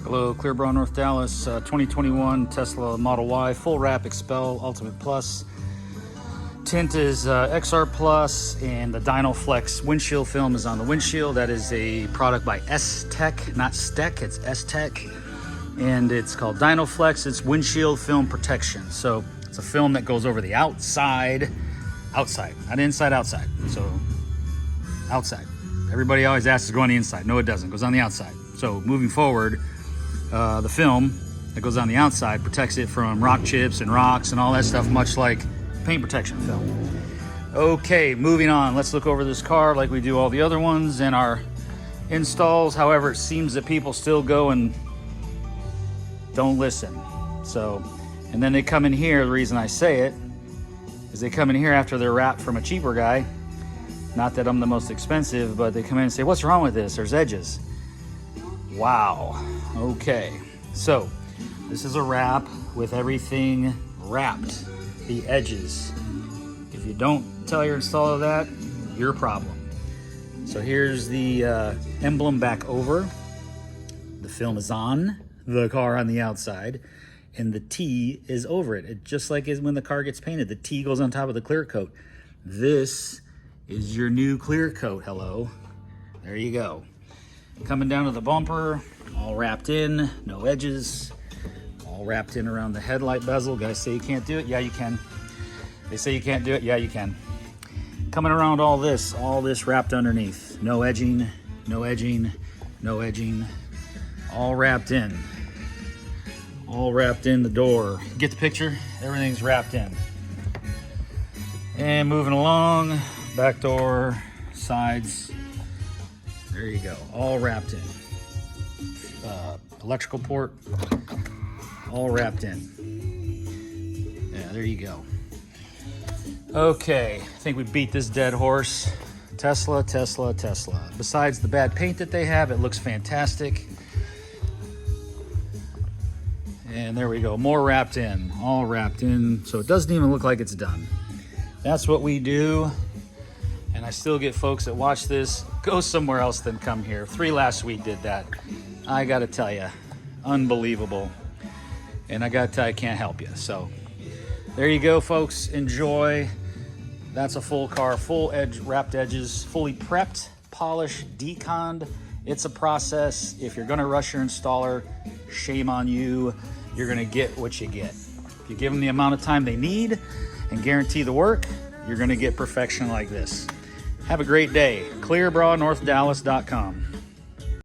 Hello, Clearbrow, North Dallas, 2021 Tesla Model Y, full wrap XPEL Ultimate Plus. Tint is XR Plus, and the Dynaflex windshield film is on the windshield. That is a product by S-Tech, not Steck, it's S-Tech. And it's called Dynaflex. It's windshield film protection. So it's a film that goes over the outside, not inside, outside. So outside. Everybody always asks to go on the inside. No, it doesn't. It goes on the outside. So moving forward, the film that goes on the outside protects it from rock chips and rocks and all that stuff, much like paint protection film. Okay, moving on. Let's look over this car like we do all the other ones and our installs. However, it seems that people still go and don't listen. So, and then they come in here. The reason I say it is they come in here after they're wrapped from a cheaper guy. Not that I'm the most expensive, but they come in and say, "What's wrong with this? There's edges." Wow. Okay. So this is a wrap with everything wrapped. The edges. If you don't tell your installer that, your problem. So here's the emblem back over. The film is on the car on the outside, and the T is over it. It just like is when the car gets painted, the T goes on top of the clear coat. This is your new clear coat. Hello. There you go. Coming down to the bumper, all wrapped in, no edges, all wrapped in around the headlight bezel. Guys say you can't do it? Yeah, you can. They say you can't do it? Yeah, you can. Coming around all this wrapped underneath. No edging, no edging, no edging, all wrapped in. All wrapped in the door. Get the picture? Everything's wrapped in. And moving along, back door, sides. There you go, all wrapped in. Electrical port, all wrapped in. Yeah, there you go. Okay, I think we beat this dead horse. Tesla, Tesla, Tesla. Besides the bad paint that they have, it looks fantastic. And there we go, more wrapped in, all wrapped in. So it doesn't even look like it's done. That's what we do. And I still get folks that watch this, go somewhere else than come here. 3 last week did that. I gotta tell you, unbelievable. And I gotta tell you, I can't help you. So there you go, folks, enjoy. That's a full car, full edge, wrapped edges, fully prepped, polished, deconned. It's a process. If you're gonna rush your installer, shame on you. You're gonna get what you get. If you give them the amount of time they need and guarantee the work, you're gonna get perfection like this. Have a great day. ClearbrowNorthDallas.com.